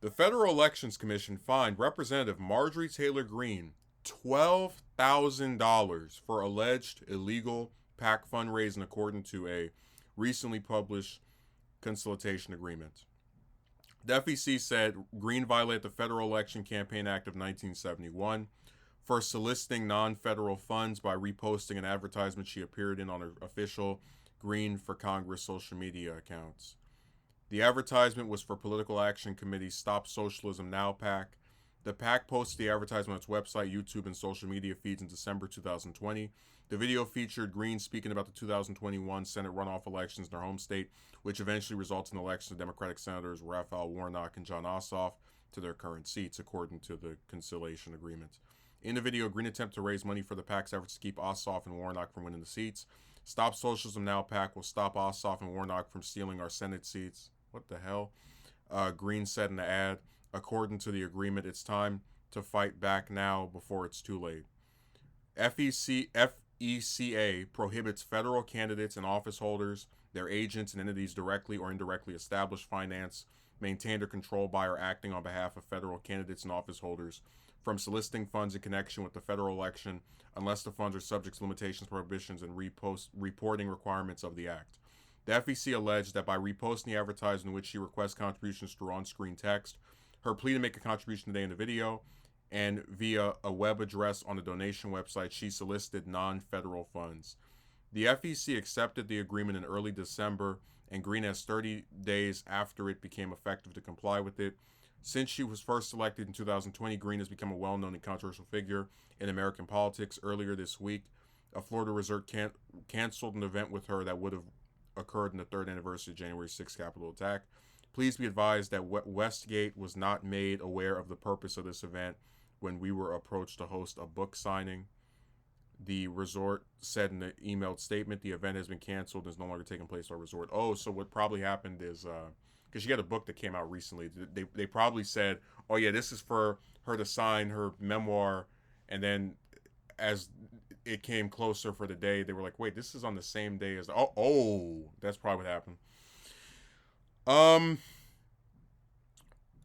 The Federal Elections Commission fined Representative Marjorie Taylor Greene $12,000 for alleged illegal PAC fundraising, according to a recently published consultation agreement. The FEC said Greene violated the Federal Election Campaign Act of 1971 for soliciting non-federal funds by reposting an advertisement she appeared in on her official Greene for Congress social media accounts. The advertisement was for Political Action Committee's Stop Socialism Now PAC. The PAC posted the advertisement on its website, YouTube, and social media feeds in December 2020. The video featured Greene speaking about the 2021 Senate runoff elections in her home state, which eventually resulted in the election of Democratic Senators Raphael Warnock and John Ossoff to their current seats, according to the conciliation agreement. In the video, Greene attempted to raise money for the PAC's efforts to keep Ossoff and Warnock from winning the seats. Stop Socialism Now PAC will stop Ossoff and Warnock from stealing our Senate seats. What the hell? Greene said in the ad, according to the agreement, it's time to fight back now before it's too late. FECA prohibits federal candidates and office holders, their agents, and entities directly or indirectly establish, finance, maintained, or controlled by or acting on behalf of federal candidates and office holders from soliciting funds in connection with the federal election unless the funds are subject to limitations, prohibitions, and reporting requirements of the Act. The FEC alleged that by reposting the advertisement in which she requests contributions through on-screen text, her plea to make a contribution today in the video, and via a web address on the donation website, she solicited non-federal funds. The FEC accepted the agreement in early December, and Greene has 30 days after it became effective to comply with it. Since she was first elected in 2020, Greene has become a well-known and controversial figure in American politics. Earlier this week, a Florida resort canceled an event with her that would have occurred in the third anniversary of January 6th Capitol attack. Please be advised that Westgate was not made aware of the purpose of this event when we were approached to host a book signing. The resort said in the emailed statement, the event has been canceled and is no longer taking place at our resort. Oh, so what probably happened is, because she had a book that came out recently, they probably said, oh yeah, this is for her to sign her memoir, and then as it came closer for the day, they were like, wait, this is on the same day as that's probably what happened.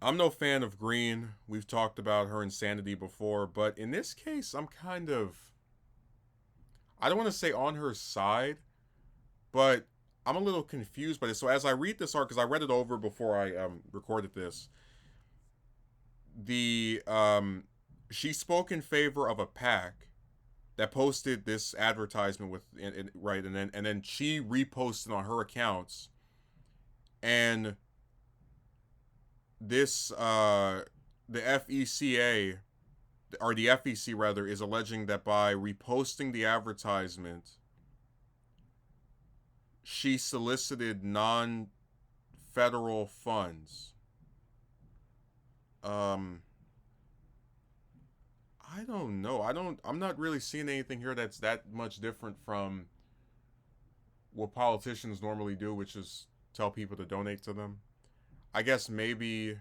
I'm no fan of Greene. We've talked about her insanity before, but in this case, I'm kind of, I don't want to say on her side, but I'm a little confused by this. So as I read this article, because I read it over before I recorded this, she spoke in favor of a PAC that posted this advertisement with right, and then she reposted on her accounts, and this the FECA, or the FEC rather, is alleging that by reposting the advertisement, she solicited non-federal funds. I don't know. I'm not really seeing anything here that's that much different from what politicians normally do, which is tell people to donate to them. I guess maybe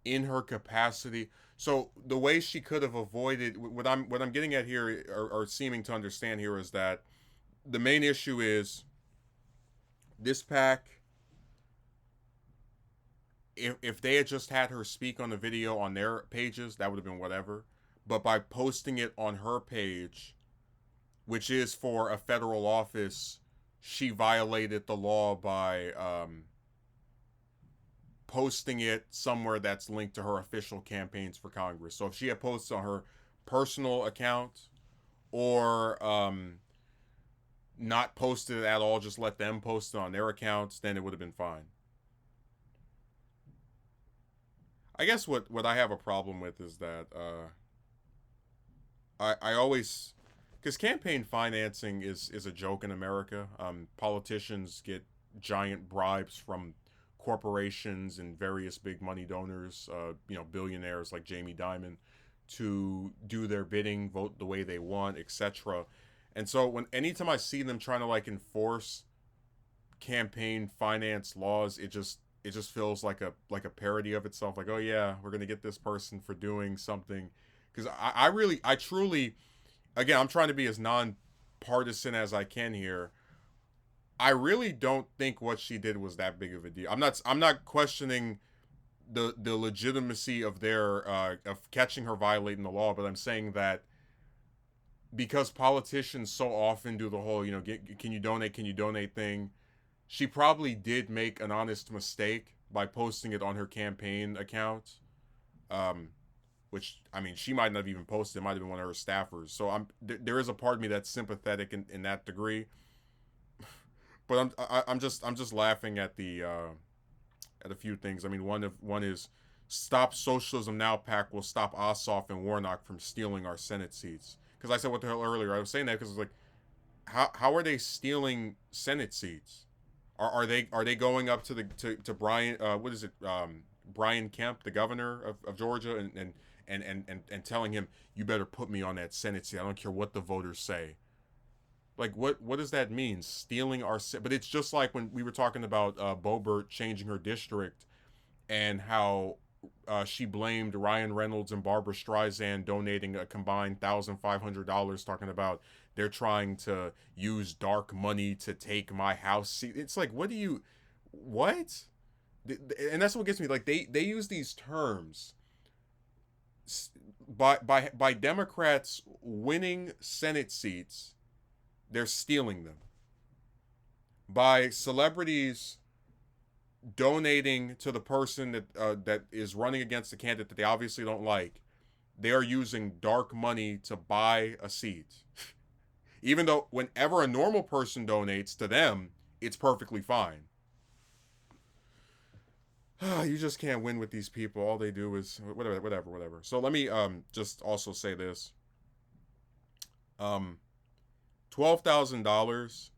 in her capacity. So the way she could have avoided what I'm getting at here, or seeming to understand here, is that the main issue is this PAC. If they had just had her speak on the video on their pages, that would have been whatever. But by posting it on her page, which is for a federal office, she violated the law by posting it somewhere that's linked to her official campaigns for Congress. So if she had posted on her personal account, or not posted it at all, just let them post it on their accounts, then it would have been fine. I guess what I have a problem with is that I always, because campaign financing is a joke in America. Politicians get giant bribes from corporations and various big money donors, billionaires like Jamie Dimon, to do their bidding, vote the way they want, etc. And so anytime I see them trying to like enforce campaign finance laws, it just feels like a parody of itself. Like, oh yeah, we're gonna get this person for doing something. Because I truly, again, I'm trying to be as non-partisan as I can here. I really don't think what she did was that big of a deal. I'm not questioning the legitimacy of their of catching her violating the law, but I'm saying that because politicians so often do the whole, can you donate thing, she probably did make an honest mistake by posting it on her campaign account. Um, which, I mean, she might not have even posted. It might have been one of her staffers. So there is a part of me that's sympathetic in that degree. But I'm just laughing at a few things. I mean, one is stop socialism now. PAC will stop Ossoff and Warnock from stealing our Senate seats. Because I said what the hell earlier. I was saying that because it's like, how are they stealing Senate seats? Are they going up to Brian, what is it, Brian Kemp, the governor of Georgia, and telling him, you better put me on that Senate seat. I don't care what the voters say. Like, what does that mean? Stealing our, but it's just like when we were talking about Boebert changing her district, and how she blamed Ryan Reynolds and Barbara Streisand donating a combined $1,500, talking about they're trying to use dark money to take my house seat. It's like, what? And that's what gets me. Like, they use these terms by Democrats winning Senate seats, they're stealing them. By celebrities donating to the person that is running against the candidate that they obviously don't like, they are using dark money to buy a seat. Even though whenever a normal person donates to them, it's perfectly fine. You just can't win with these people. All they do is whatever. So let me just also say this. $12,000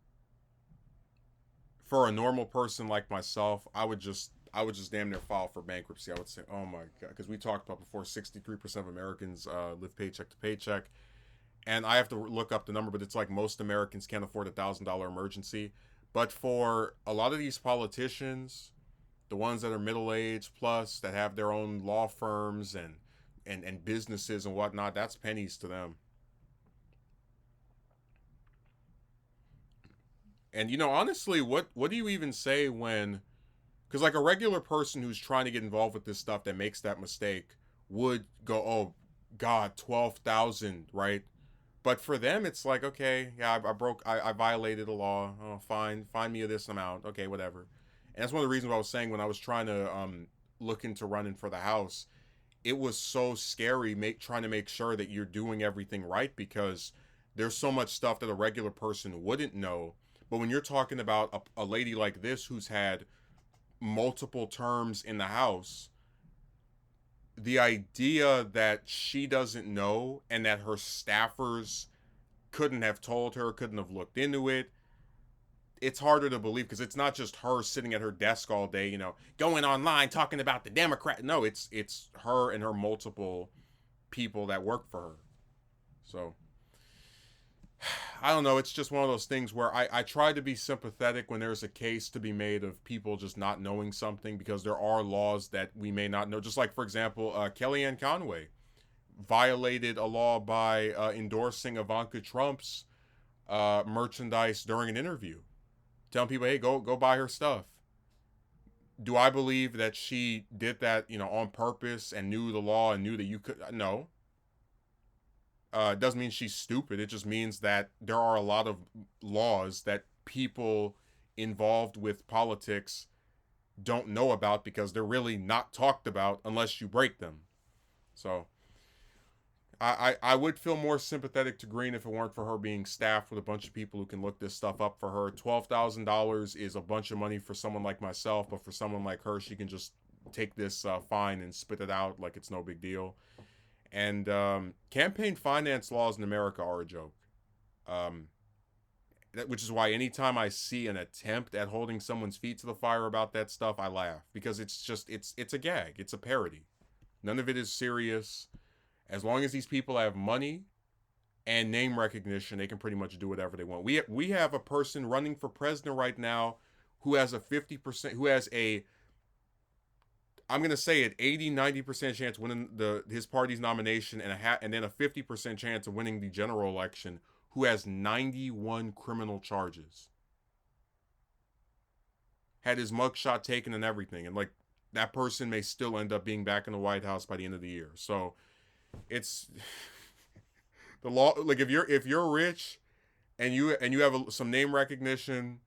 for a normal person like myself, I would just damn near file for bankruptcy. I would say, oh my god, because we talked about before, 63% of Americans live paycheck to paycheck, and I have to look up the number, but it's like most Americans can't afford $1,000 emergency. But for a lot of these politicians, the ones that are middle aged plus that have their own law firms and businesses and whatnot, that's pennies to them. And honestly, what do you even say when, because like a regular person who's trying to get involved with this stuff that makes that mistake would go, oh God, 12,000, right? But for them, it's like, okay, yeah, I violated a law. Oh, fine, find me this amount. Okay, whatever. And that's one of the reasons I was saying when I was trying to look into running for the House, it was so scary trying to make sure that you're doing everything right, because there's so much stuff that a regular person wouldn't know. But when you're talking about a lady like this who's had multiple terms in the House, the idea that she doesn't know and that her staffers couldn't have told her, couldn't have looked into it, it's harder to believe, because it's not just her sitting at her desk all day, going online talking about the Democrat. No, it's her and her multiple people that work for her. So I don't know. It's just one of those things where I try to be sympathetic when there's a case to be made of people just not knowing something, because there are laws that we may not know. Just like, for example, Kellyanne Conway violated a law by endorsing Ivanka Trump's merchandise during an interview, telling people, "Hey, go buy her stuff." Do I believe that she did that, on purpose and knew the law and knew that you could? No. It doesn't mean she's stupid. It just means that there are a lot of laws that people involved with politics don't know about, because they're really not talked about unless you break them. So I would feel more sympathetic to Greene if it weren't for her being staffed with a bunch of people who can look this stuff up for her. $12,000 is a bunch of money for someone like myself, but for someone like her, she can just take this fine and spit it out like it's no big deal. And campaign finance laws in America are a joke. Which is why anytime I see an attempt at holding someone's feet to the fire about that stuff, I laugh, because it's a gag. It's a parody. None of it is serious. As long as these people have money and name recognition, they can pretty much do whatever they want. We have a person running for president right now who has a 50%, who has a, I'm going to say it, 80-90% chance of winning his party's nomination, and then a 50% chance of winning the general election, who has 91 criminal charges. had his mugshot taken and everything, and like that person may still end up being back in the White House by the end of the year. So it's the law. Like if you're rich and you have some name recognition,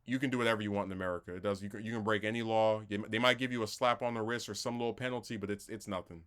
you can do whatever you want in America. It does. You can break any law. They might give you a slap on the wrist or some little penalty, but it's nothing.